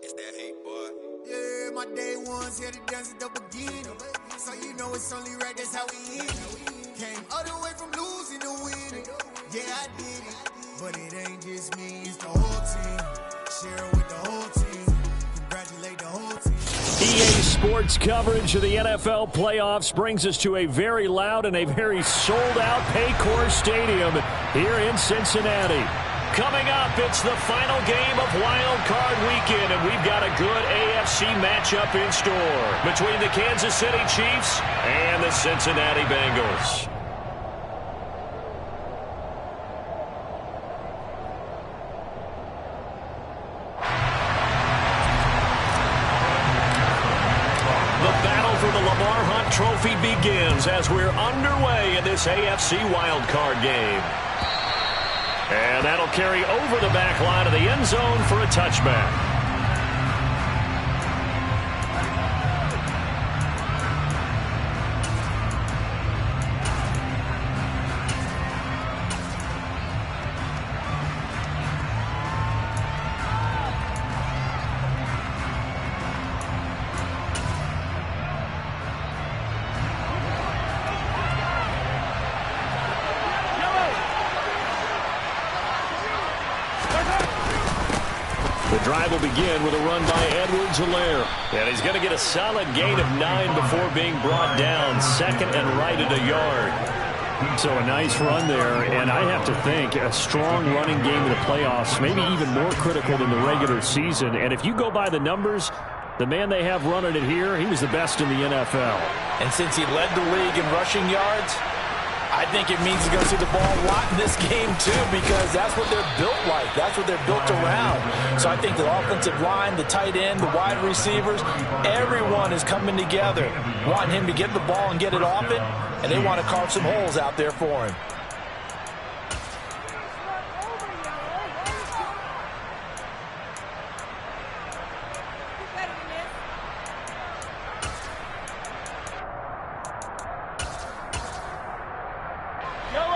It's that hate, boy. Yeah, my day ones here to dance at the beginning. So you know it's only right, that's how we end it. Came all the way from losing to winning. Yeah, I did it. But it ain't just me, it's the whole team. Share it with the whole team. Congratulate the whole team. EA Sports coverage of the NFL playoffs brings us to a very loud and a very sold-out Paycor Stadium here in Cincinnati. Coming up, it's the final game of Wild Card Weekend, and we've got a good AFC matchup in store between the Kansas City Chiefs and the Cincinnati Bengals. Trophy begins as we're underway in this AFC wildcard game. And that'll carry over the back line of the end zone for a touchback. Drive will begin with a run by Edwards-Helaire. And he's going to get a solid gain of 9 before being brought down. Second and right at a yard. So a nice run there, and I have to think a strong running game in the playoffs, maybe even more critical than the regular season. And if you go by the numbers, the man they have running it here, he was the best in the NFL. And since he led the league in rushing yards, I think it means he's going to see the ball a lot in this game, too, because that's what they're built like. That's what they're built around. So I think the offensive line, the tight end, the wide receivers, everyone is coming together, wanting him to get the ball and get it off it, and they want to carve some holes out there for him.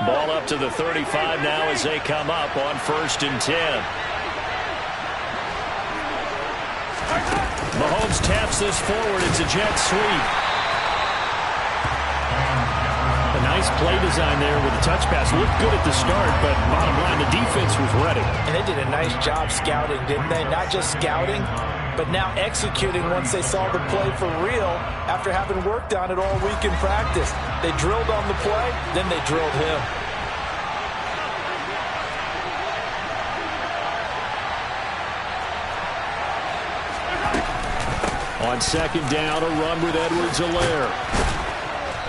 Ball up to the 35 now as they come up on 1st and 10. Mahomes taps this forward. It's a jet sweep. A nice play design there with a touch pass. Looked good at the start, but bottom line, the defense was ready. And they did a nice job scouting, didn't they? Not just scouting, but now executing once they saw the play for real after having worked on it all week in practice. They drilled on the play, then they drilled him. On 2nd down, a run with Edwards-Helaire.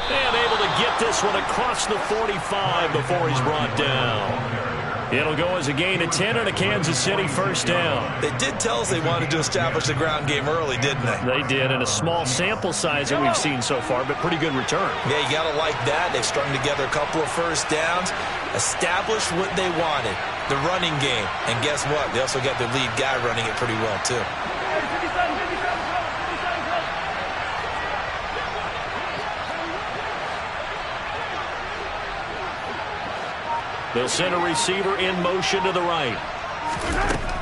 And able to get this one across the 45 before he's brought down. It'll go as a gain of 10 and a Kansas City 1st down. They did tell us they wanted to establish the ground game early, didn't they? They did, and a small sample size that we've seen so far, but pretty good return. Yeah, you got to like that. They've strung together a couple of 1st downs, established what they wanted, the running game. And guess what? They also got their lead guy running it pretty well, too. They'll send a receiver in motion to the right.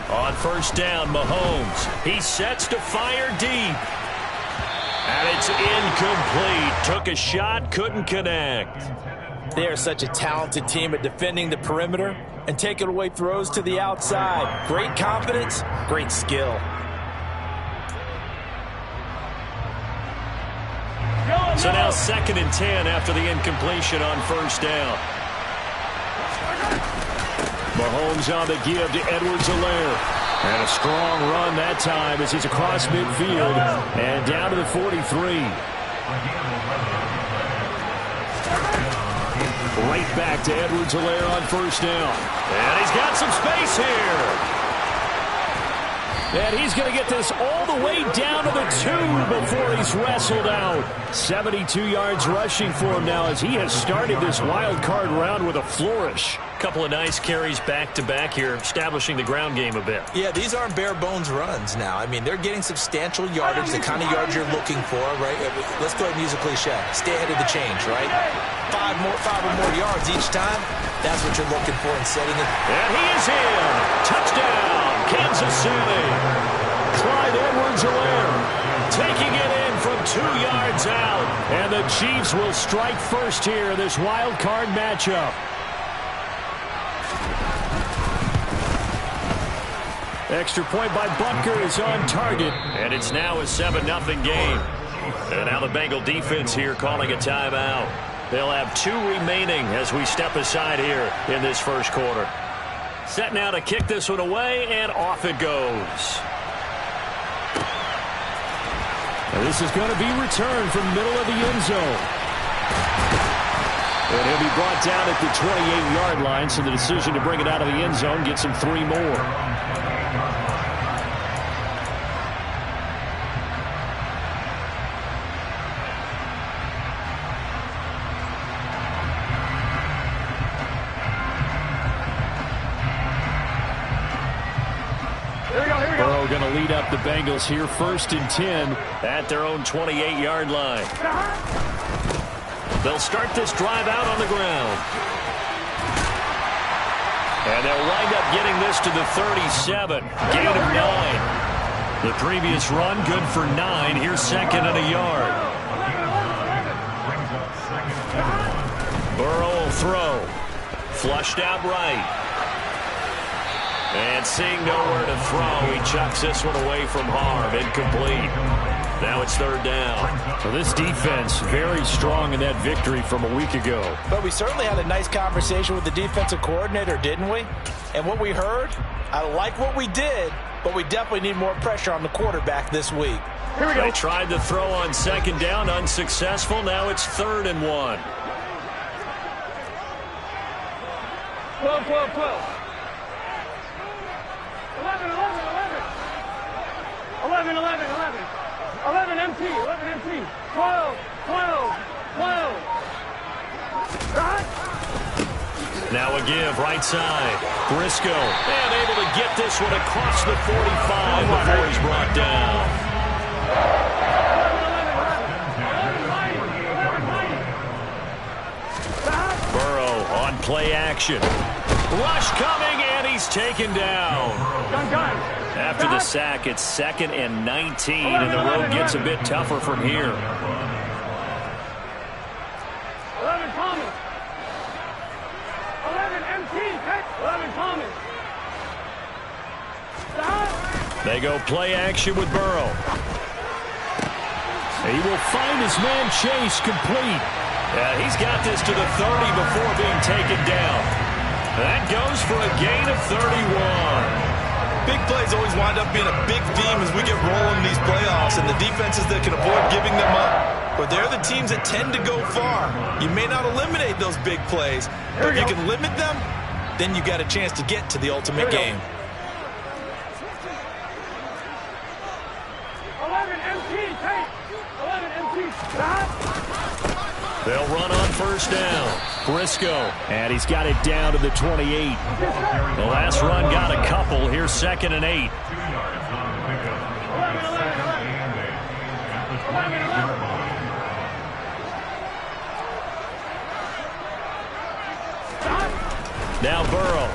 On 1st down, Mahomes. He sets to fire deep. And it's incomplete. Took a shot, couldn't connect. They are such a talented team at defending the perimeter and taking away throws to the outside. Great confidence, great skill. So now 2nd and 10 after the incompletion on 1st down. Mahomes on the give to Edwards-Helaire. And a strong run that time as he's across midfield and down to the 43. Right back to Edwards-Helaire on 1st down. And he's got some space here. And he's going to get this all the way down to the 2 before he's wrestled out. 72 yards rushing for him now as he has started this wild card round with a flourish. Couple of nice carries back-to-back here, establishing the ground game a bit. Yeah, these aren't bare-bones runs now. I mean, they're getting substantial yardage, the kind of yards you're looking for, right? Let's go ahead and use a cliche. Stay ahead of the change, right? Five or more yards each time. That's what you're looking for in setting it. And he is in. Touchdown, Kansas City. Clyde Edwards-Helaire taking it in from 2 yards out. And the Chiefs will strike first here in this wild card matchup. Extra point by Butker is on target. And it's now a 7-0 game. And now the Bengal defense here calling a timeout. They'll have 2 remaining as we step aside here in this first quarter. Set now to kick this one away, and off it goes. And this is going to be returned from middle of the end zone. And he'll be brought down at the 28-yard line, so the decision to bring it out of the end zone gets him 3 more. Going to lead up the Bengals here, 1st and 10 at their own 28-yard line. They'll start this drive out on the ground. And they'll wind up getting this to the 37. Gain of 9. The previous run good for 9. Here's 2nd and a yard. Burrow will throw. Flushed out right. And seeing nowhere to throw, he chucks this one away from harm. Incomplete. Now it's 3rd down. So this defense very strong in that victory from a week ago. But we certainly had a nice conversation with the defensive coordinator, didn't we? And what we heard, I like what we did, but we definitely need more pressure on the quarterback this week. Here we go. They tried to throw on 2nd down, unsuccessful. Now it's 3rd and 1. 12, 12, 12. 11, 11, 11. 11, 11, 11. 11 MT, 11 MT. 12, 12, 12. Now a give, right side. Briscoe, and able to get this one across the 45 before he's brought down. 11, 11, 11. Burrow on play action. Rush coming, and he's taken down. After the sack, it's 2nd and 19, and the road gets a bit tougher from here. 11 Thomas. 11 MT. 11 Thomas. They go play action with Burrow. He will find his man Chase complete. Yeah, he's got this to the 30 before being taken down. That goes for a gain of 31. Big plays always wind up being a big theme as we get rolling in these playoffs, and the defenses that can avoid giving them up, but they're the teams that tend to go far. You may not eliminate those big plays, but if you can limit them, then you got a chance to get to the ultimate game. 11 MT, take. 11 MT. They'll run on 1st down. Briscoe, and he's got it down to the 28. The last run got a couple. Here's 2nd and 8. Now Burrow.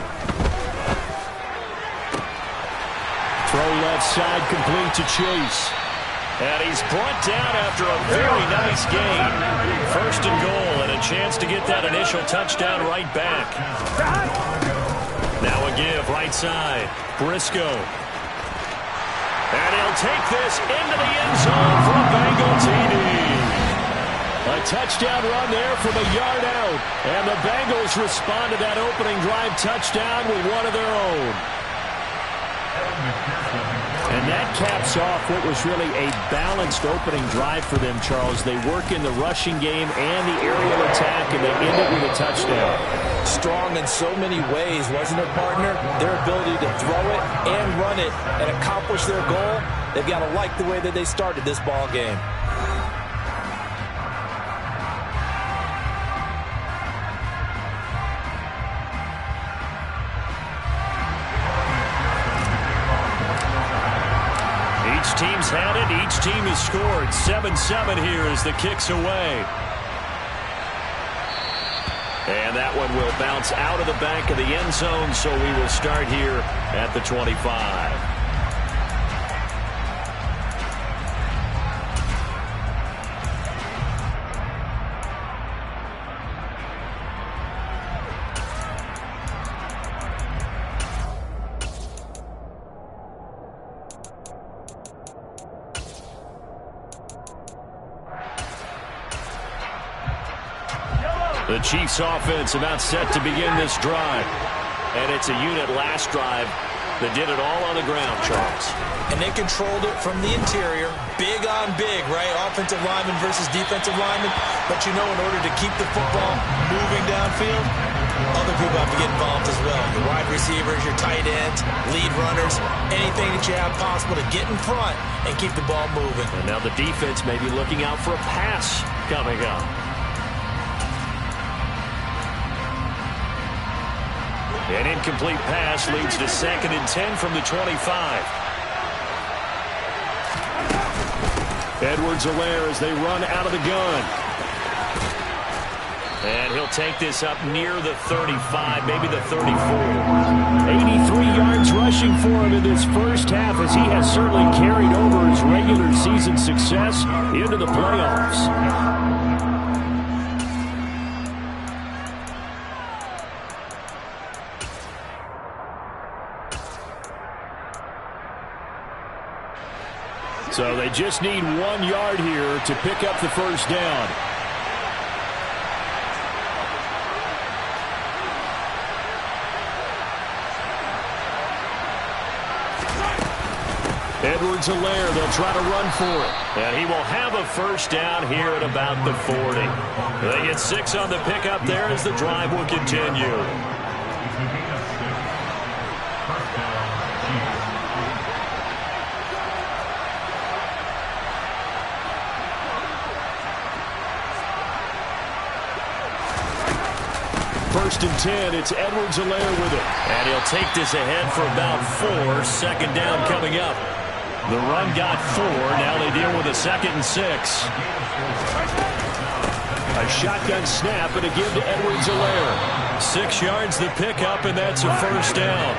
Throw left side, complete to Chase. And he's brought down after a very nice gain. 1st and goal, and a chance to get that initial touchdown right back. Now a give, right side. Briscoe. And he'll take this into the end zone for a Bengal TD. A touchdown run there from a yard out. And the Bengals respond to that opening drive touchdown with one of their own. And that caps off what was really a balanced opening drive for them, Charles. They work in the rushing game and the aerial attack, and they end it with a touchdown. Strong in so many ways, wasn't it, partner? Their ability to throw it and run it and accomplish their goal, they've got to like the way that they started this ball game. Each team's had it. Each team has scored. 7-7 here as the kick's away. And that one will bounce out of the back of the end zone, so we will start here at the 25. The Chiefs offense about set to begin this drive. And it's a unit last drive that did it all on the ground, Charles. And they controlled it from the interior. Big on big, right? Offensive lineman versus defensive lineman. But you know, in order to keep the football moving downfield, other people have to get involved as well. Your wide receivers, your tight ends, lead runners, anything that you have possible to get in front and keep the ball moving. And now the defense may be looking out for a pass coming up. An incomplete pass leads to 2nd and 10 from the 25. Edwards-Helaire as they run out of the gun. And he'll take this up near the 35, maybe the 34. 83 yards rushing for him in this first half, as he has certainly carried over his regular season success into the playoffs. So they just need 1 yard here to pick up the first down. Edwards-Helaire, they'll try to run for it. And he will have a first down here at about the 40. They get 6 on the pickup there as the drive will continue. First and 10, it's Edwards-Helaire with it. And he'll take this ahead for about 4. 2nd down coming up. The run got 4. Now they deal with a 2nd and 6. A shotgun snap and a give to Edwards-Helaire. 6 yards the pickup, and that's a first down.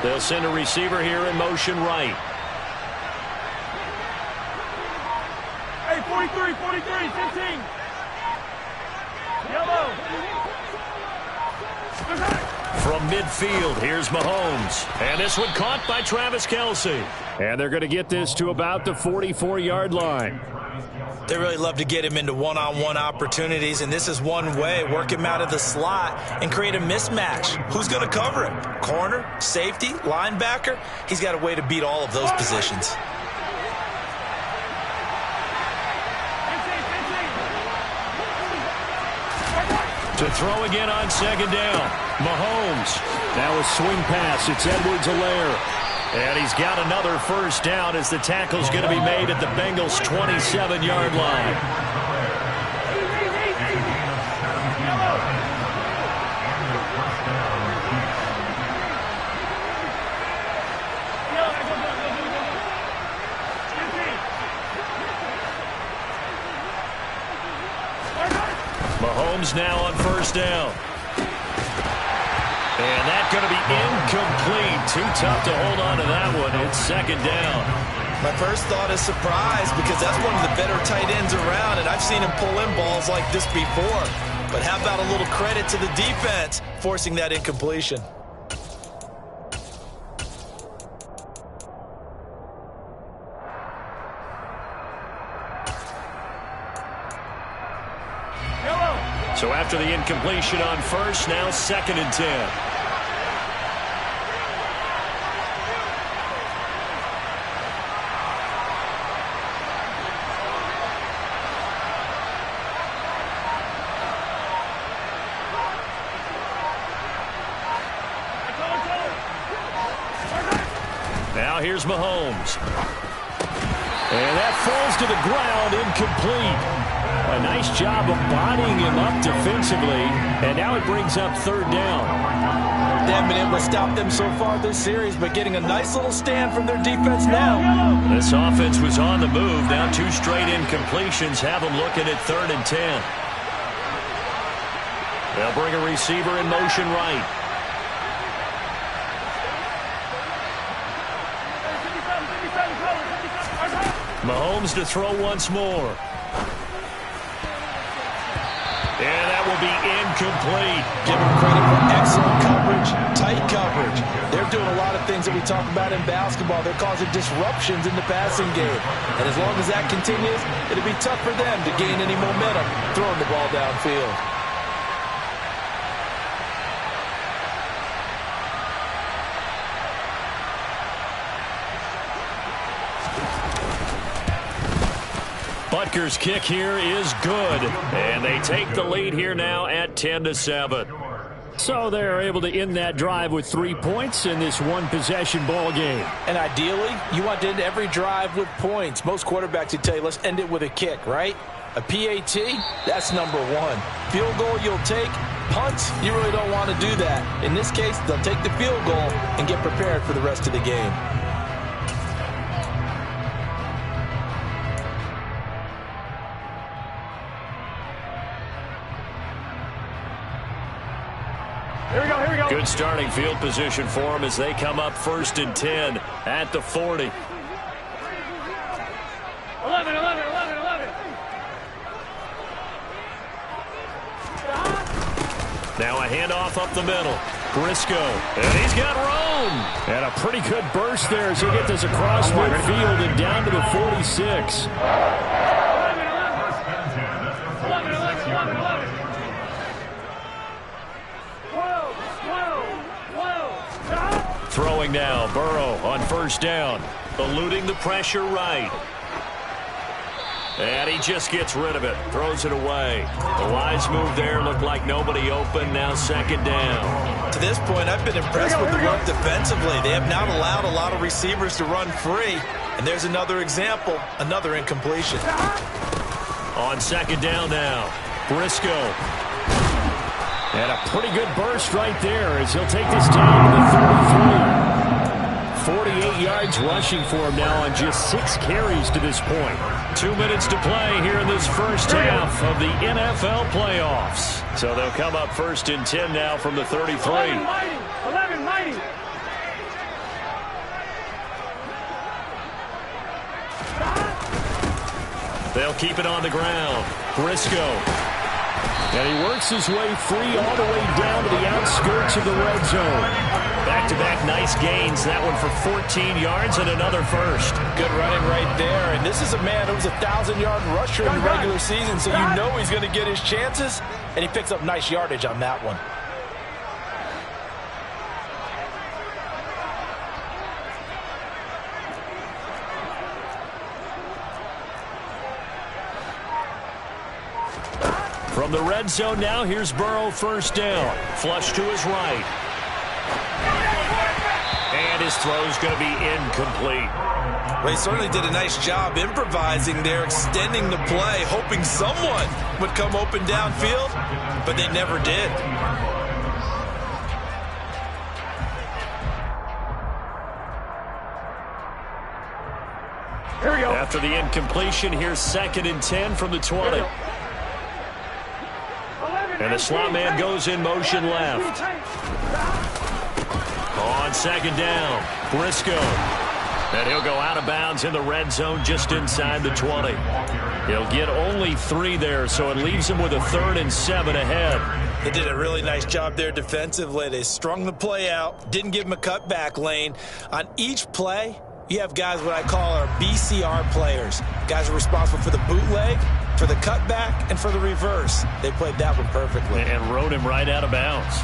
They'll send a receiver here in motion right. Hey, 43, 15. Yellow. From midfield, here's Mahomes. And this one caught by Travis Kelce. And they're going to get this to about the 44-yard line. They really love to get him into one-on-one opportunities, and this is one way. Work him out of the slot and create a mismatch. Who's going to cover him? Corner, safety, linebacker? He's got a way to beat all of those positions. To throw again on 2nd down. Mahomes. Now a swing pass. It's Edwards-Helaire. And he's got another first down as the tackle's going to be made at the Bengals' 27-yard line. Mahomes now on first down. And that's going to be incomplete. Too tough to hold on to that one. It's 2nd down. My first thought is surprise, because that's one of the better tight ends around, and I've seen him pull in balls like this before. But how about a little credit to the defense forcing that incompletion? So after the incompletion on first, now 2nd and 10. Now here's Mahomes. And that falls to the ground, incomplete. A nice job of bodying him up defensively, and now it brings up third down. They haven't been able to stop them so far this series, but getting a nice little stand from their defense now. This offense was on the move. Now 2 straight incompletions have them looking at 3rd and 10. They'll bring a receiver in motion right. Mahomes to throw once more. And that will be incomplete. Give them credit for excellent coverage, tight coverage. They're doing a lot of things that we talk about in basketball. They're causing disruptions in the passing game. And as long as that continues, it'll be tough for them to gain any momentum throwing the ball downfield. Butker's kick here is good, and they take the lead here now at 10-7. So they're able to end that drive with 3 points in this one-possession ball game. And ideally, you want to end every drive with points. Most quarterbacks would tell you, let's end it with a kick, right? A PAT, that's number 1. Field goal you'll take. Punts, you really don't want to do that. In this case, they'll take the field goal and get prepared for the rest of the game. Good starting field position for them as they come up 1st and 10 at the 40. 11, 11, 11, 11. Now a handoff up the middle. Briscoe, and he's got room. And a pretty good burst there as he gets this across midfield and down to the 46. 11, 11, 11, 11. 12, 12, 12. Throwing now, Burrow on 1st down. Eluding the pressure right. And he just gets rid of it. Throws it away. The wise move there. Looked like nobody open. Now 2nd down. To this point, I've been impressed with the work defensively. They have not allowed a lot of receivers to run free. And there's another example, another incompletion. On 2nd down now, Briscoe. And a pretty good burst right there as he'll take this down to the 33. 48 yards rushing for him now on just 6 carries to this point. 2 minutes to play here in this first half of the NFL playoffs. So they'll come up 1st and 10 now from the 33. 11 mighty. 11 mighty. They'll keep it on the ground. Briscoe. And he works his way free all the way down to the outskirts of the red zone. Back-to-back nice gains. That one for 14 yards and another first. Good running right there. And this is a man who was a 1,000-yard rusher in the regular season, so you know he's going to get his chances. And he picks up nice yardage on that one. From the red zone now, here's Burrow 1st down. Flush to his right. And his throw's going to be incomplete. Well, he certainly did a nice job improvising there, extending the play, hoping someone would come open downfield, but they never did. Here we go. After the incompletion, here's 2nd and 10 from the 20. And the slot man goes in motion left. On 2nd down, Briscoe. And he'll go out of bounds in the red zone just inside the 20. He'll get only 3 there, so it leaves him with a 3rd and 7 ahead. They did a really nice job there defensively. They strung the play out, didn't give him a cutback lane. On each play, you have guys what I call our BCR players. Guys are responsible for the bootleg, for the cutback, and for the reverse. They played that one perfectly. And rode him right out of bounds.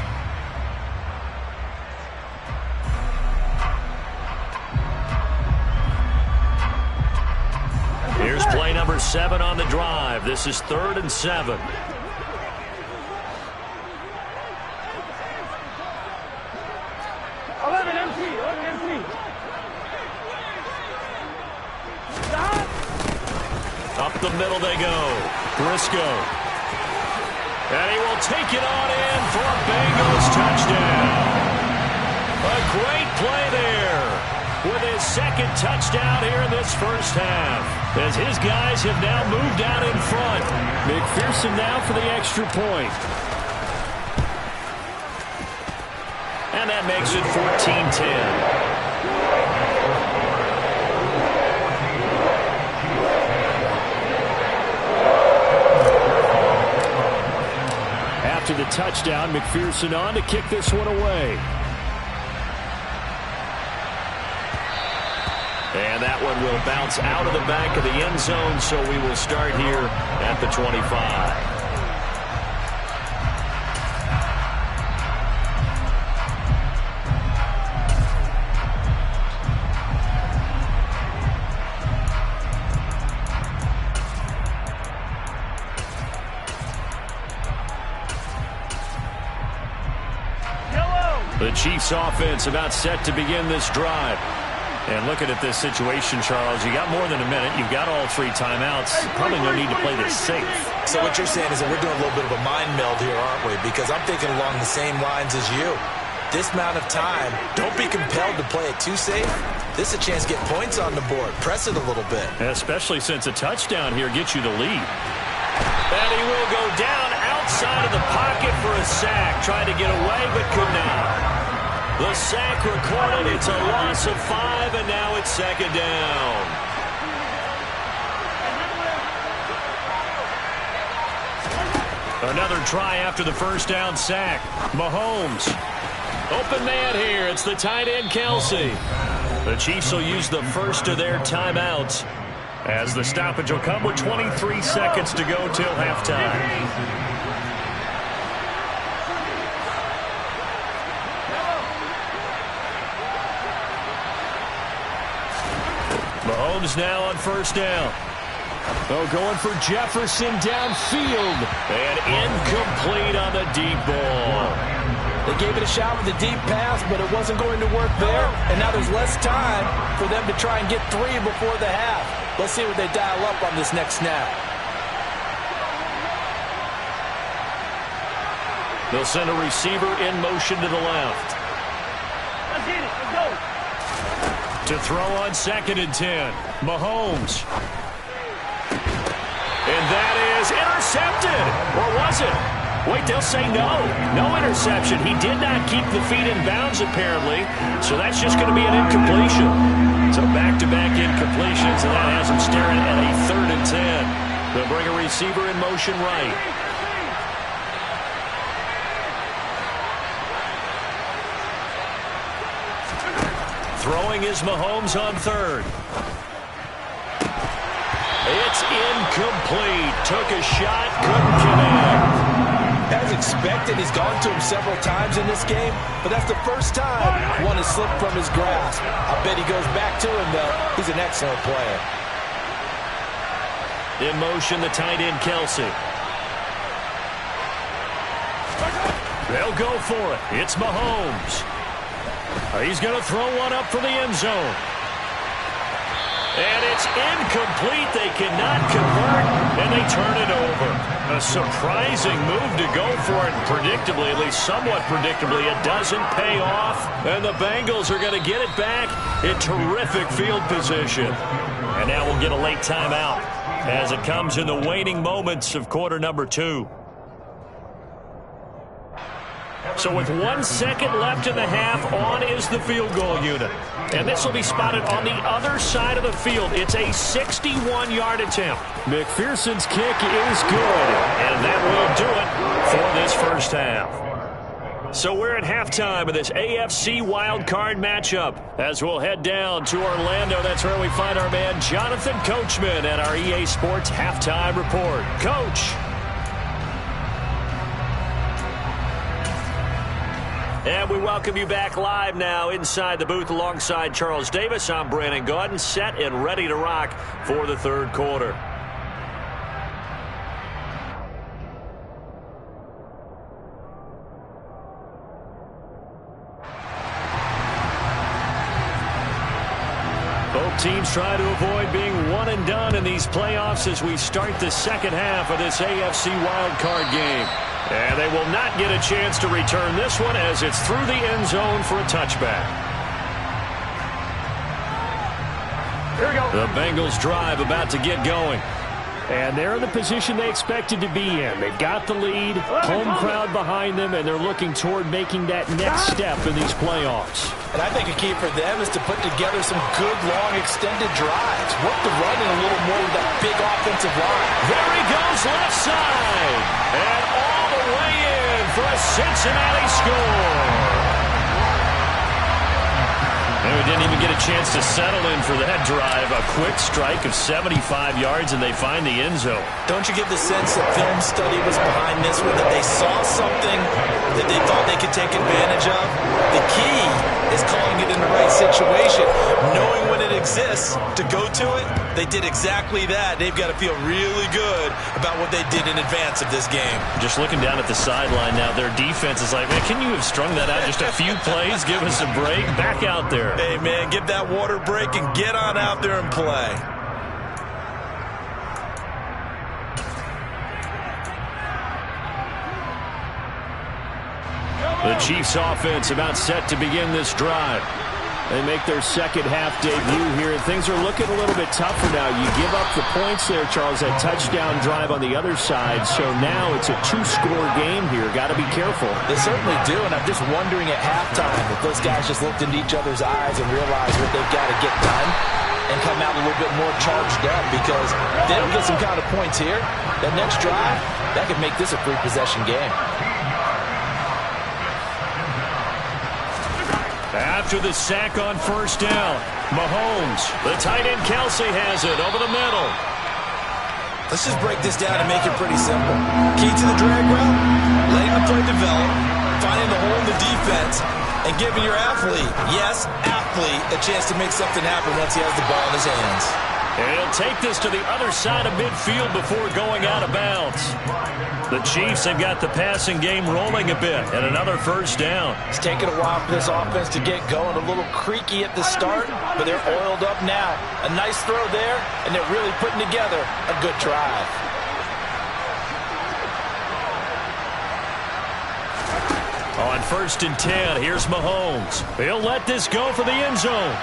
Here's play number 7 on the drive. This is 3rd and 7. Up the middle they go. Briscoe. And he will take it on in for a Bengals touchdown. A great play there with his second touchdown here in this first half, as his guys have now moved out in front. McPherson now for the extra point. And that makes it 14-10. After the touchdown, McPherson on to kick this one away. And that one will bounce out of the back of the end zone, so we will start here at the 25. The Chiefs offense about set to begin this drive. And looking at this situation, Charles, you got more than a minute. You've got all 3 timeouts. Probably no need to play this safe. So what you're saying is that we're doing a little bit of a mind meld here, aren't we? Because I'm thinking along the same lines as you. This amount of time, don't be compelled to play it too safe. This is a chance to get points on the board. Press it a little bit. Especially since a touchdown here gets you the lead. And he will go down outside of the pocket for a sack. Tried to get away, but could not. The sack recorded. It's a loss of 5, and now it's second down. Another try after the first down sack. Mahomes. Open man here. It's the tight end, Kelsey. The Chiefs will use the first of their timeouts, as the stoppage will come with 23 seconds to go till halftime. Mahomes now on first down. Oh, going for Jefferson downfield. And incomplete on the deep ball. They gave it a shot with the deep pass, but it wasn't going to work there. And now there's less time for them to try and get 3 before the half. Let's see what they dial up on this next snap. They'll send a receiver in motion to the left. Let's get it. Let's go. To throw on 2nd and 10. Mahomes. And that is intercepted. Or was it? Wait, they'll say no. No interception. He did not keep the feet in bounds, apparently. So that's just going to be an incompletion. So back-to-back incompletions, and that has him staring at a 3rd and 10. They'll bring a receiver in motion right. Throwing is Mahomes on 3rd. It's incomplete. Took a shot, couldn't connect. As expected, he's gone to him several times in this game, but that's the first time one has slipped from his grasp. I bet he goes back to him, though. He's an excellent player. In motion, the tight end, Kelsey. They'll go for it. It's Mahomes. He's going to throw one up for the end zone. And it's incomplete. They cannot convert, and they turn it over. A surprising move to go for it. Predictably, at least somewhat predictably, it doesn't pay off. And the Bengals are going to get it back in terrific field position. And now we'll get a late timeout as it comes in the waning moments of quarter number 2. So with 1 second left in the half, on is the field goal unit. And this will be spotted on the other side of the field. It's a 61-yard attempt. McPherson's kick is good. And that will do it for this first half. So we're at halftime of this AFC wildcard matchup. As we'll head down to Orlando, that's where we find our man Jonathan Coachman at our EA Sports Halftime Report. Coach. And we welcome you back live now inside the booth alongside Charles Davis. I'm Brandon Gaudin, set and ready to rock for the third quarter. Both teams try to avoid being one and done in these playoffs as we start the second half of this AFC wildcard game. And they will not get a chance to return this one as it's through the end zone for a touchback. Here we go. The Bengals drive about to get going. And they're in the position they expected to be in. They've got the lead, home crowd behind them, and they're looking toward making that next step in these playoffs. And I think a key for them is to put together some good, long, extended drives. Work the run in a little more with that big offensive line. There he goes, left side. And all the way in for a Cincinnati score. And we didn't even get a chance to settle in for that drive. A quick strike of 75 yards, and they find the end zone. Don't you get the sense that film study was behind this one, that they saw something that they thought they could take advantage of? The key is calling it in the right situation. Knowing when it exists to go to it, they did exactly that. They've got to feel really good about what they did in advance of this game. Just looking down at the sideline now, their defense is like, man, can you have strung that out just a few plays? Give us a break. Back out there. Hey, man, give that water break and get on out there and play. The Chiefs offense about set to begin this drive. They make their second half debut here, and things are looking a little bit tougher now. You give up the points there, Charles, that touchdown drive on the other side. So now it's a two-score game here. Got to be careful. They certainly do, and I'm just wondering at halftime if those guys just looked into each other's eyes and realized what they've got to get done and come out a little bit more charged up, because if they don't get some kind of points here, that next drive, that could make this a three-possession game. After the sack on first down, Mahomes, the tight end Kelsey has it over the middle. Let's just break this down and make it pretty simple. Key to the drag route, letting the play develop, finding the hole in the defense, and giving your athlete, yes, athlete, a chance to make something happen once he has the ball in his hands. And he'll take this to the other side of midfield before going out of bounds. The Chiefs have got the passing game rolling a bit, and another first down. It's taken a while for this offense to get going. A little creaky at the start, but they're oiled up now. A nice throw there, and they're really putting together a good drive. On 1st and 10, here's Mahomes. He'll let this go for the end zone.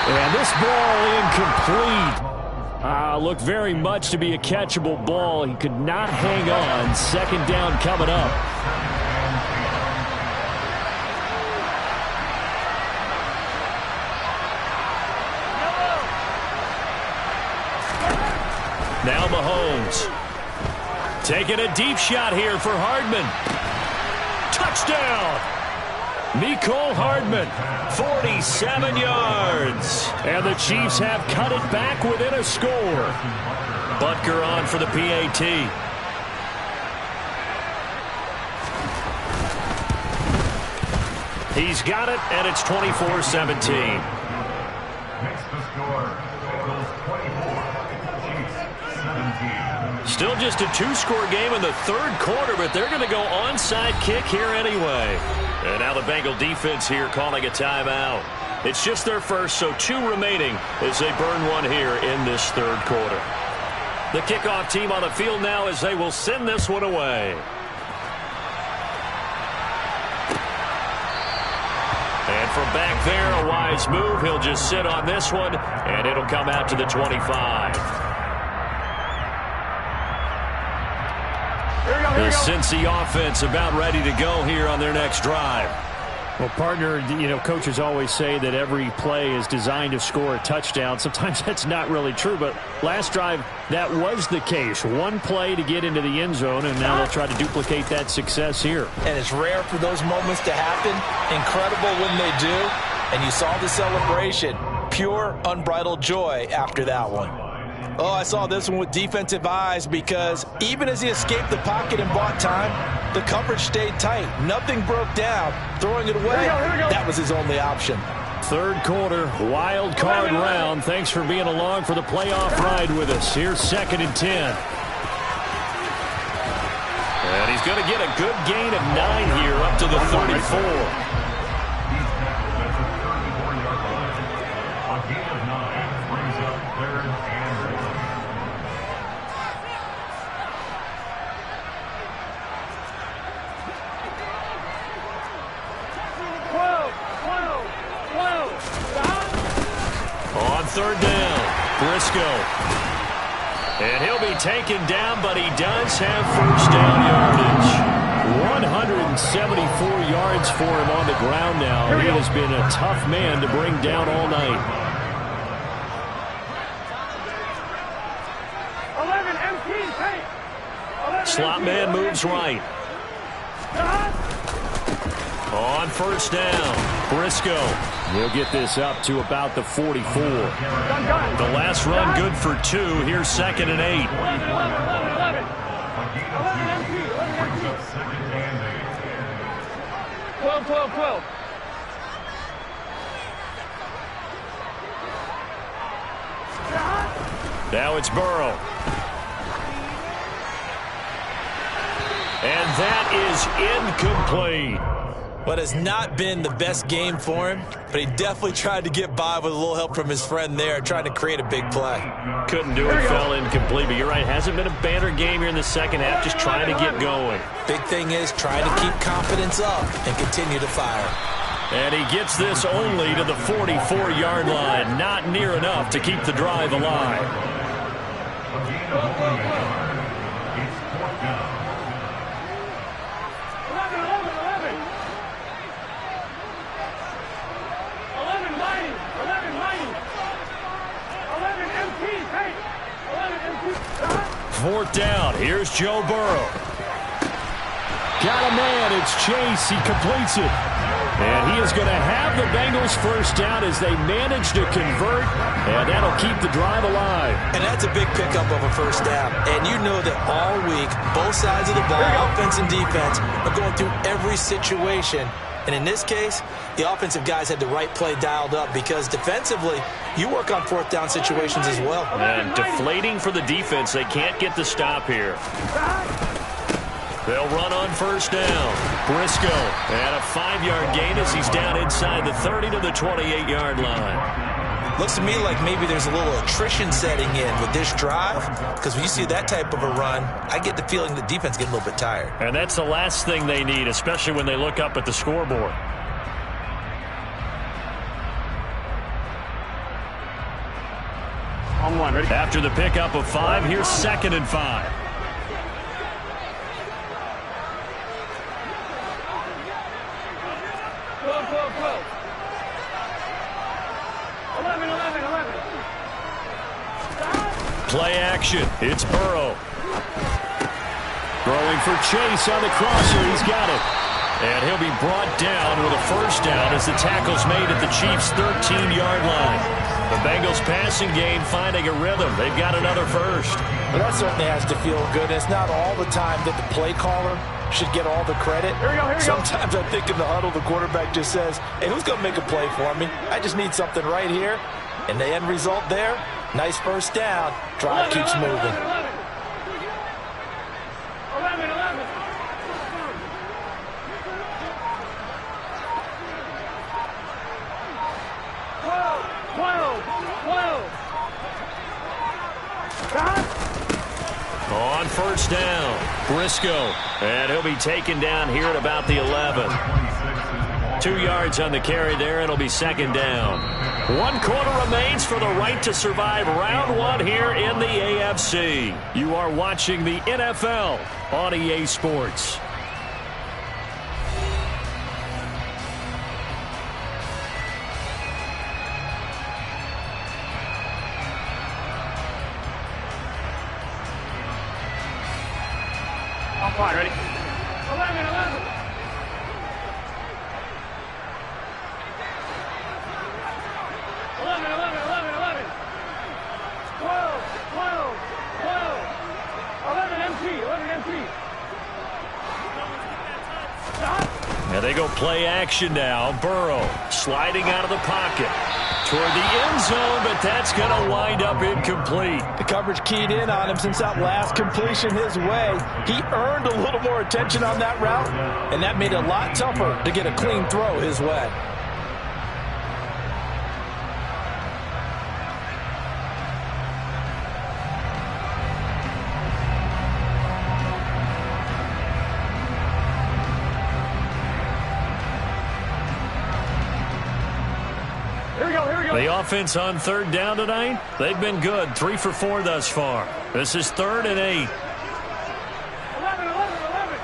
And this ball incomplete. Looked very much to be a catchable ball. He could not hang on. Second down coming up. Now Mahomes. Taking a deep shot here for Hardman. Touchdown! Mecole Hardman, 47 yards. And the Chiefs have cut it back within a score. Butker on for the PAT. He's got it, and it's 24-17. Still just a two-score game in the third quarter, but they're going to go onside kick here anyway. And now the Bengal defense here calling a timeout. It's just their first, so 2 remaining as they burn one here in this third quarter. The kickoff team on the field now as they will send this one away. And from back there, a wise move. He'll just sit on this one, and it'll come out to the 25. The Cincy offense about ready to go here on their next drive. Well, partner, you know, coaches always say that every play is designed to score a touchdown. Sometimes that's not really true, but last drive, that was the case. One play to get into the end zone, and now they'll try to duplicate that success here. And it's rare for those moments to happen. Incredible when they do. And you saw the celebration. Pure, unbridled joy after that one. Oh, I saw this one with defensive eyes, because even as he escaped the pocket and bought time, the coverage stayed tight. Nothing broke down. Throwing it away, that was his only option. Third quarter, wild card round. Thanks for being along for the playoff ride with us. Here's 2nd and 10. And he's going to get a good gain of 9 here up to the 34. Briscoe. And he'll be taken down, but he does have first down yardage. 174 yards for him on the ground now. He has been a tough man to bring down all night. 11 MT, hey. Slot man moves right. On first down, Briscoe. He'll get this up to about the 44. The last run good for 2. Here's 2nd and 8. 11 MT, 12. Now it's Burrow. And that is incomplete. But it's not been the best game for him, but he definitely tried to get by with a little help from his friend there, trying to create a big play. Couldn't do it, fell incomplete, but you're right, hasn't been a banner game here in the second half, just trying to get going. Big thing is trying to keep confidence up and continue to fire. And he gets this only to the 44-yard line, not near enough to keep the drive alive. Fourth down. Here's Joe Burrow. Got a man. It's Chase. He completes it. And he is going to have the Bengals first down as they manage to convert. And that'll keep the drive alive. And that's a big pickup of a first down. And you know that all week, both sides of the ball, offense and defense, are going through every situation. And in this case, the offensive guys had the right play dialed up because defensively, you work on fourth down situations as well. And deflating for the defense. They can't get the stop here. They'll run on first down. Briscoe and a 5-yard gain as he's down inside the 30 to the 28-yard line. Looks to me like maybe there's a little attrition setting in with this drive because when you see that type of a run, I get the feeling the defense gets a little bit tired. And that's the last thing they need, especially when they look up at the scoreboard. On one, ready? After the pickup of 5, here's 2nd and 5. Play action. It's Burrow. Throwing for Chase on the crosser. He's got it. And he'll be brought down with a first down as the tackle's made at the Chiefs' 13-yard line. The Bengals passing game finding a rhythm. They've got another first. Well, that certainly has to feel good. It's not all the time that the play caller should get all the credit. Here we go. Sometimes I think in the huddle, the quarterback just says, hey, who's going to make a play for me? I just need something right here. And the end result there, nice first down. Drive keeps moving. 11. 12. On first down, Briscoe. And he'll be taken down here at about the 11. 2 yards on the carry there. It'll be 2nd down. 1 quarter remains for the right to survive round 1 here in the AFC. You are watching the NFL on EA Sports. On fine, ready? 11. 11 MT. And they go play action now. Burrow sliding out of the pocket toward the end zone, but that's going to wind up incomplete. The coverage keyed in on him since that last completion his way. He earned a little more attention on that route, and that made it a lot tougher to get a clean throw his way. The offense on third down tonight, they've been good. 3 for 4 thus far. This is 3rd and 8. 11, 11, 11.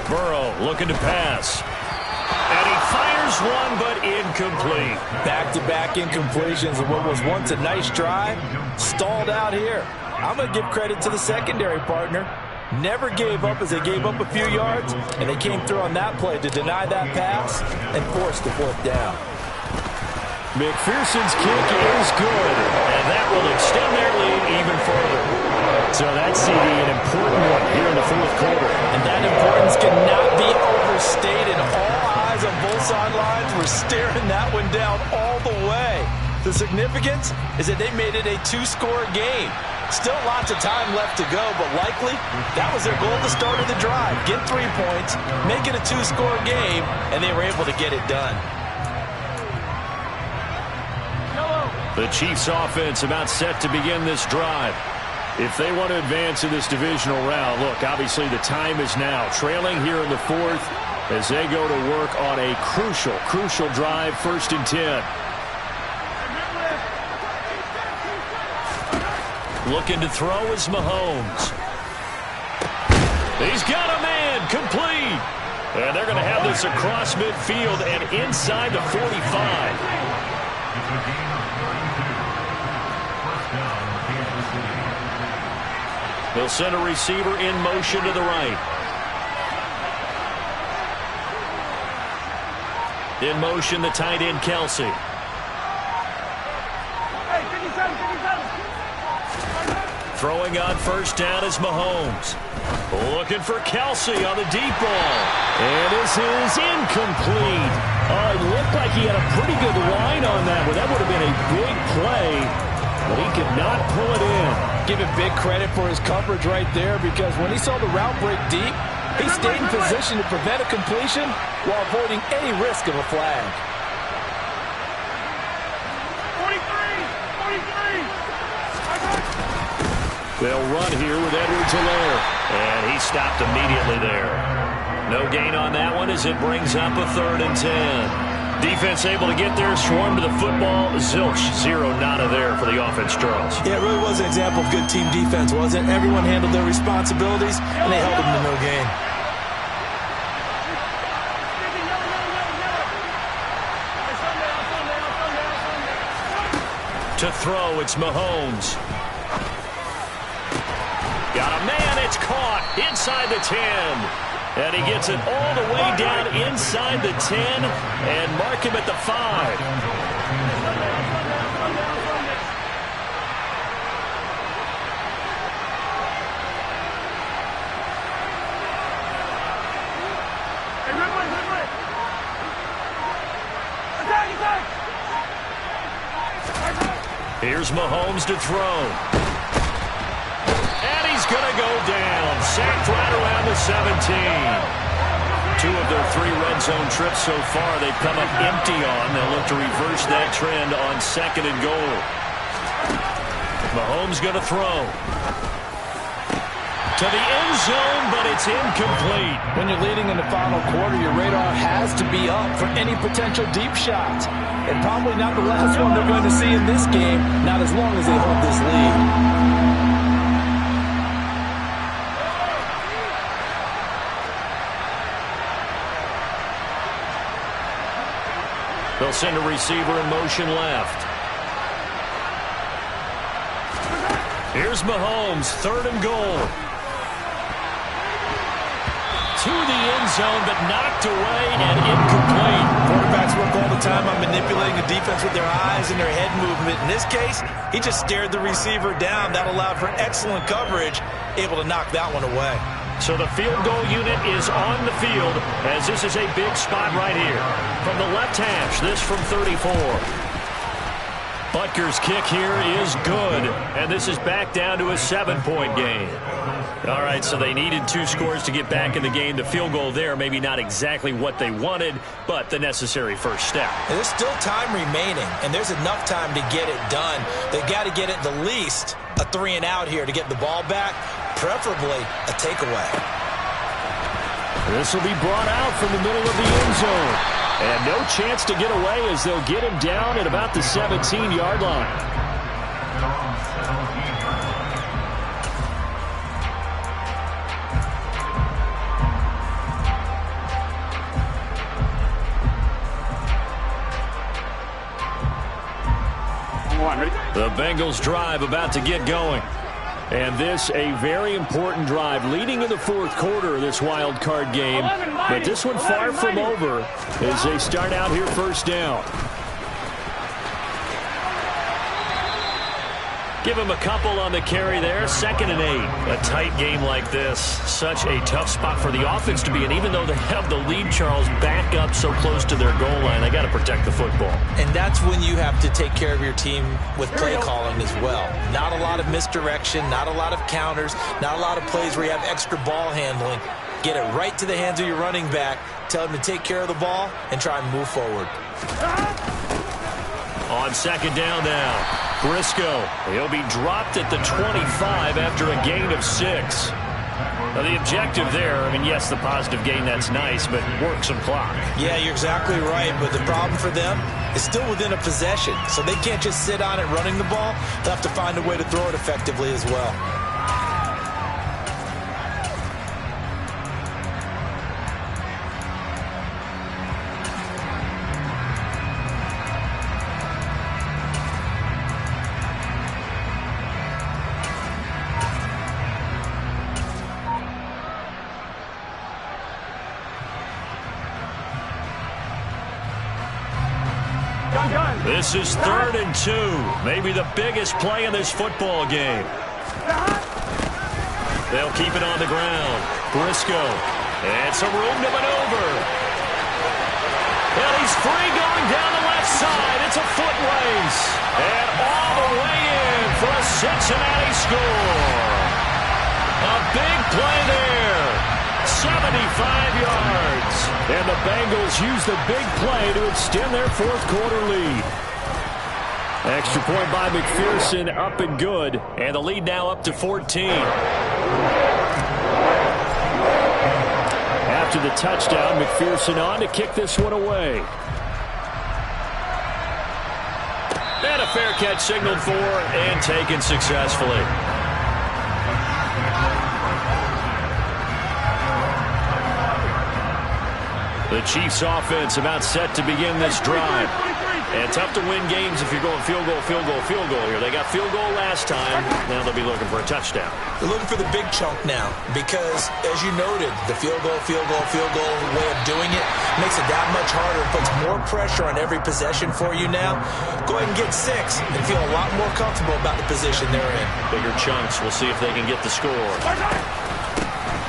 Burrow looking to pass. And he fires one, but incomplete. Back-to-back incompletions of what was once a nice drive. Stalled out here. I'm going to give credit to the secondary partner. Never gave up as they gave up a few yards, and they came through on that play to deny that pass and force the 4th down. McPherson's kick is good, and that will extend their lead even further. So that's CD, an important one here in the 4th quarter. And that importance cannot be overstated. All eyes on both sidelines were staring that one down all the way. The significance is that they made it a 2-score game. Still lots of time left to go, but likely that was their goal at the start of the drive. Get 3 points, make it a 2-score game, and they were able to get it done. The Chiefs offense about set to begin this drive. If they want to advance in this divisional round, look, obviously the time is now. Trailing here in the 4th as they go to work on a crucial drive, 1st and 10. Looking to throw is Mahomes. He's got a man, complete. And they're going to have this across midfield and inside the 45. They'll send a receiver in motion to the right. In motion, the tight end, Kelsey. Throwing on 1st down is Mahomes. Looking for Kelsey on the deep ball. And this is incomplete. It looked like he had a pretty good line on that, but that would have been a big play. But he could not pull it in. Give him big credit for his coverage right there, because when he saw the route break deep, he stayed in position to prevent a completion while avoiding any risk of a flag. 43! They'll run here with Edwards-Helaire. And he stopped immediately there. No gain on that one as it brings up a 3rd and 10. Defense able to get there, swarm to the football. Zilch, 0 nada there for the offense, Charles. Yeah, it really was an example of good team defense, wasn't it? Everyone handled their responsibilities, and they held them to no gain. To throw, it's Mahomes. Got a man, it's caught inside the 10. And he gets it all the way down inside the 10 and mark him at the 5. Here's Mahomes to throw. He's going to go down. Sacked right around the 17. 2 of their 3 red zone trips so far they've come up empty on. They'll look to reverse that trend on 2nd and goal. Mahomes going to throw. To the end zone, but it's incomplete. When you're leading in the final quarter, your radar has to be up for any potential deep shots. And probably not the last one they're going to see in this game, not as long as they hold this lead. They'll send a receiver in motion left. Here's Mahomes, 3rd and goal. To the end zone, but knocked away and incomplete. Quarterbacks work all the time on manipulating the defense with their eyes and their head movement. In this case, he just stared the receiver down. That allowed for excellent coverage, able to knock that one away. So the field goal unit is on the field as this is a big spot right here. From the left hash, this from 34. Butker's kick here is good, and this is back down to a 7-point game. All right, so they needed 2 scores to get back in the game. The field goal there, maybe not exactly what they wanted, but the necessary first step. And there's still time remaining, and there's enough time to get it done. They've got to get at the least a 3 and out here to get the ball back, preferably a takeaway. This will be brought out from the middle of the end zone. And no chance to get away as they'll get him down at about the 17-yard line. The Bengals drive about to get going. And this a very important drive leading in the fourth quarter of this wild card game. But this one far from over as they start out here first down. Give him a couple on the carry there. 2nd and 8. A tight game like this. Such a tough spot for the offense to be in. Even though they have the lead, Charles, back up so close to their goal line, they got to protect the football. And that's when you have to take care of your team with play calling as well. Not a lot of misdirection, not a lot of counters, not a lot of plays where you have extra ball handling. Get it right to the hands of your running back. Tell him to take care of the ball and try and move forward. On 2nd down now. Briscoe, he'll be dropped at the 25 after a gain of 6. Now the objective there, I mean, yes, the positive gain, that's nice, but work some clock. Yeah, you're exactly right, but the problem for them is still within a possession, so they can't just sit on it running the ball. They'll have to find a way to throw it effectively as well. This is 3rd and 2. Maybe the biggest play in this football game. They'll keep it on the ground. Briscoe. And some room to maneuver. And he's free going down the left side. It's a foot race. And all the way in for a Cincinnati score. A big play there. 75 yards. And the Bengals use the big play to extend their fourth quarter lead. Extra point by McPherson, up and good. And the lead now up to 14. After the touchdown, McPherson on to kick this one away. And a fair catch signaled for and taken successfully. The Chiefs offense about set to begin this drive. And tough to win games if you're going field goal here. They got field goal last time. Now they'll be looking for a touchdown. They're looking for the big chunk now because, as you noted, the field goal way of doing it makes it that much harder. It puts more pressure on every possession for you now. Go ahead and get 6 and feel a lot more comfortable about the position they're in. Bigger chunks. We'll see if they can get the score.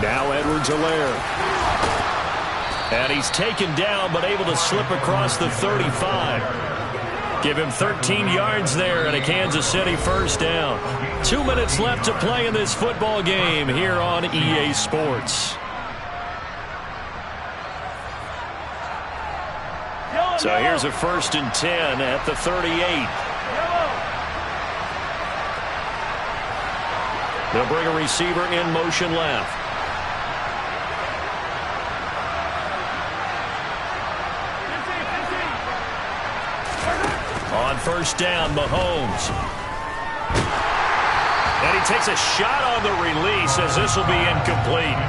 Now Edwards-Helaire. And he's taken down but able to slip across the 35. Give him 13 yards there and a Kansas City first down. 2 minutes left to play in this football game here on EA Sports. So here's a 1st and 10 at the 38. They'll bring a receiver in motion left. On 1st down, Mahomes. And he takes a shot on the release as this will be incomplete.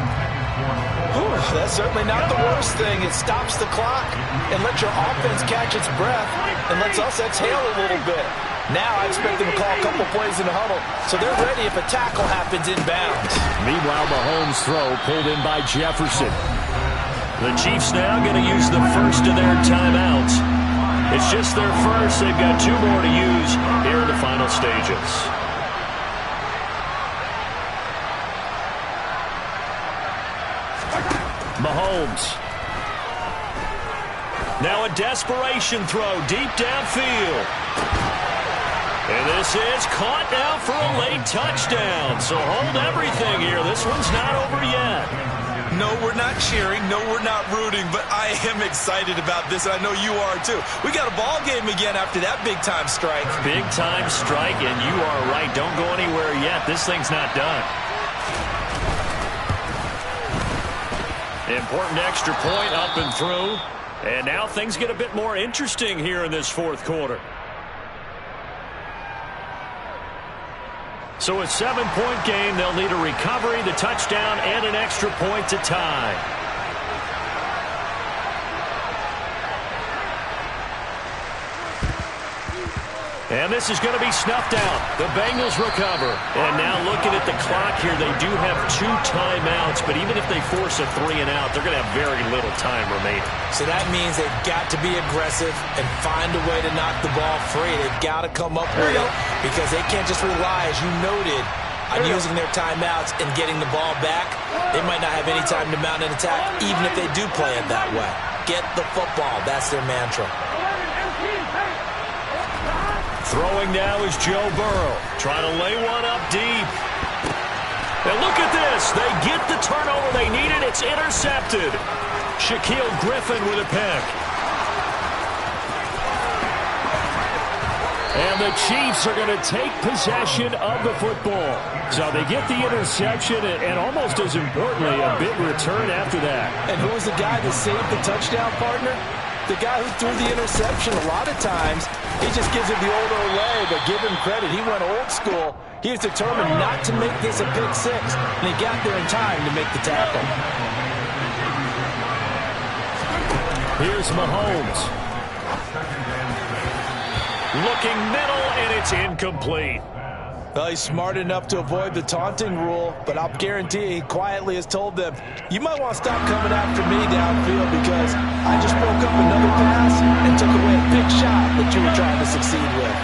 Ooh, that's certainly not the worst thing. It stops the clock and lets your offense catch its breath and lets us exhale a little bit. Now I expect them to call a couple plays in the huddle, so they're ready if a tackle happens inbounds. Meanwhile, Mahomes' throw pulled in by Jefferson. The Chiefs now going to use the first of their timeouts. It's just their first. They've got 2 more to use here in the final stages. Mahomes. Now a desperation throw deep downfield. And this is caught now for a late touchdown. So hold everything here. This one's not over yet. No, we're not cheering. No, we're not rooting. But I am excited about this, and I know you are too. We got a ball game again after that big-time strike. Big-time strike, and you are right. Don't go anywhere yet. This thing's not done. Important extra point up and through. And now things get a bit more interesting here in this fourth quarter. So a 7-point game, they'll need a recovery, the touchdown, and an extra point to tie. And this is going to be snuffed out. The Bengals recover. And now looking at the clock here, they do have 2 timeouts, but even if they force a 3-and-out, they're going to have very little time remaining. So that means they've got to be aggressive and find a way to knock the ball free. They've got to come up with it because they can't just rely, as you noted, on using their timeouts and getting the ball back. They might not have any time to mount an attack, even if they do play it that way. Get the football. That's their mantra. Throwing now is Joe Burrow, trying to lay one up deep. And look at this. They get the turnover they needed. It's intercepted. Shaquille Griffin with a pick. And the Chiefs are going to take possession of the football. So they get the interception and almost as importantly, a big return after that. And who was the guy that saved the touchdown, partner? The guy who threw the interception. A lot of times, he just gives it the old Olay, but give him credit. He went old school. He was determined not to make this a pick six, and he got there in time to make the tackle. Here's Mahomes. Looking middle, and it's incomplete. Well, he's smart enough to avoid the taunting rule, but I'll guarantee he quietly has told them, you might want to stop coming after me downfield because I just broke up another pass and took away a big shot that you were trying to succeed with.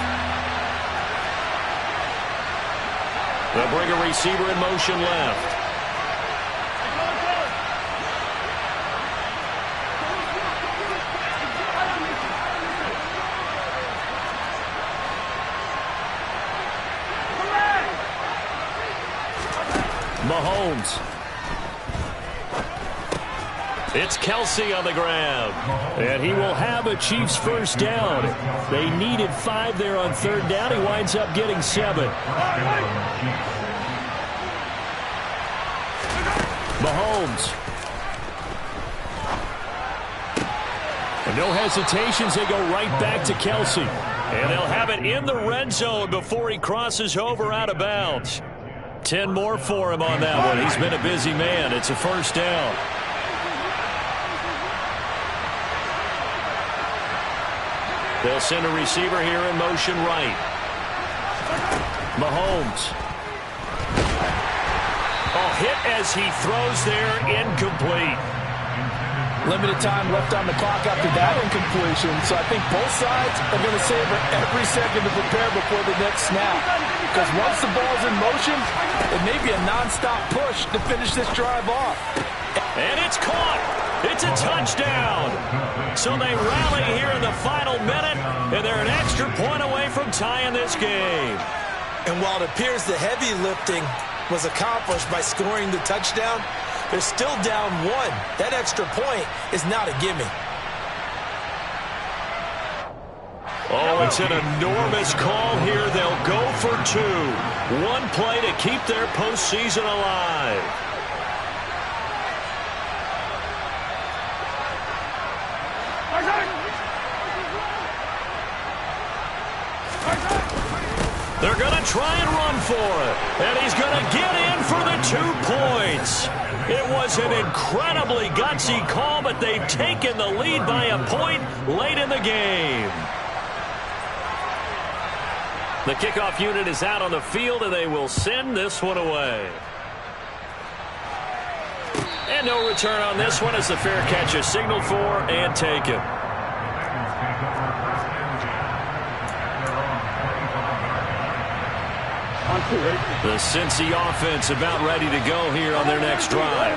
They'll bring a receiver in motion left. Mahomes. It's Kelsey on the ground. And he will have a Chiefs first down. They needed 5 there on third down. He winds up getting 7. Mahomes. And no hesitations. They go right back to Kelsey. And they'll have it in the red zone before he crosses over out of bounds. 10 more for him on that one. He's been a busy man. It's a first down. They'll send a receiver here in motion right. Mahomes. Oh, hit as he throws there, incomplete. Limited time left on the clock after that incompletion, so I think both sides are going to savor every second to prepare before the next snap. Because once the ball's in motion, it may be a nonstop push to finish this drive off. And it's caught. It's a touchdown. So they rally here in the final minute, and they're an extra point away from tying this game. And while it appears the heavy lifting was accomplished by scoring the touchdown, they're still down 1. That extra point is not a gimme. Oh, it's an enormous call here. They'll go for 2. 1 play to keep their postseason alive. They're going to try and run for it. And he's going to get in for the 2 points. It was an incredibly gutsy call, but they've taken the lead by a point late in the game. The kickoff unit is out on the field, and they will send this one away. And no return on this one as the fair catch is signaled for and taken. The Cincy offense about ready to go here on their next drive.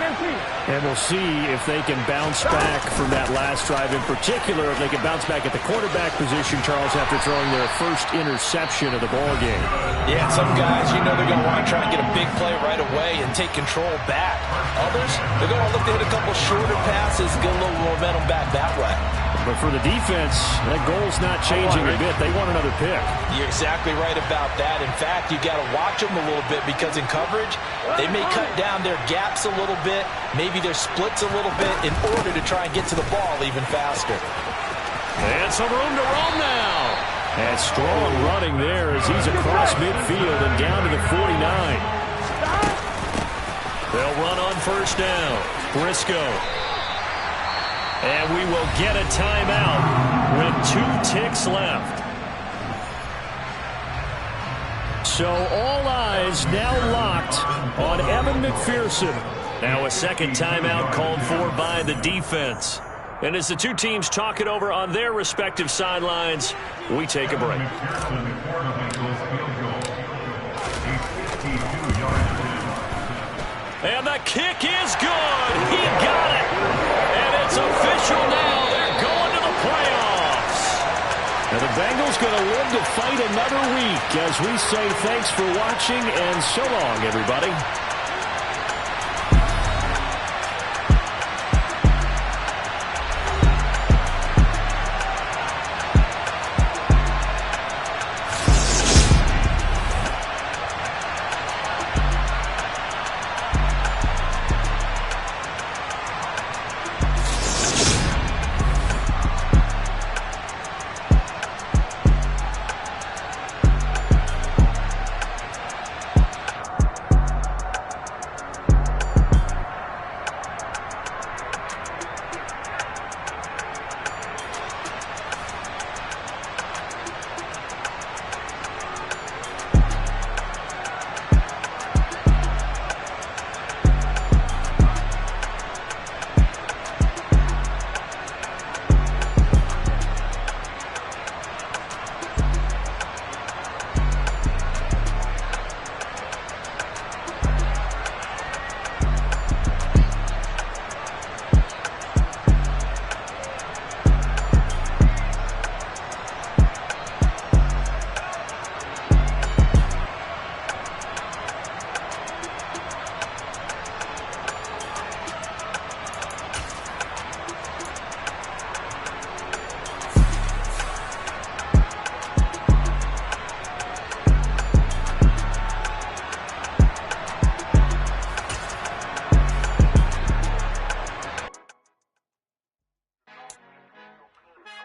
And we'll see if they can bounce back from that last drive in particular, if they can bounce back at the quarterback position, Charles, after throwing their first interception of the ballgame. Yeah, some guys, you know they're going to want to try and get a big play right away and take control back. Others, they're going to look to hit a couple shorter passes, get a little momentum back that way. but for the defense, that goal's not changing a bit. They want another pick. You're exactly right about that. In fact, you got to watch them a little bit because in coverage, they may cut down their gaps a little bit, maybe their splits a little bit in order to try and get to the ball even faster. And some room to roam now. And strong running there as he's across midfield and down to the 49. They'll run on first down. Briscoe. And we will get a timeout with 2 ticks left. So all eyes now locked on Evan McPherson. Now a second timeout called for by the defense. And as the two teams talk it over on their respective sidelines, we take a break. And the kick is good. He got it. And it's official now. They're going to the playoffs. And the Bengals going to live to fight another week as we say thanks for watching and so long, everybody.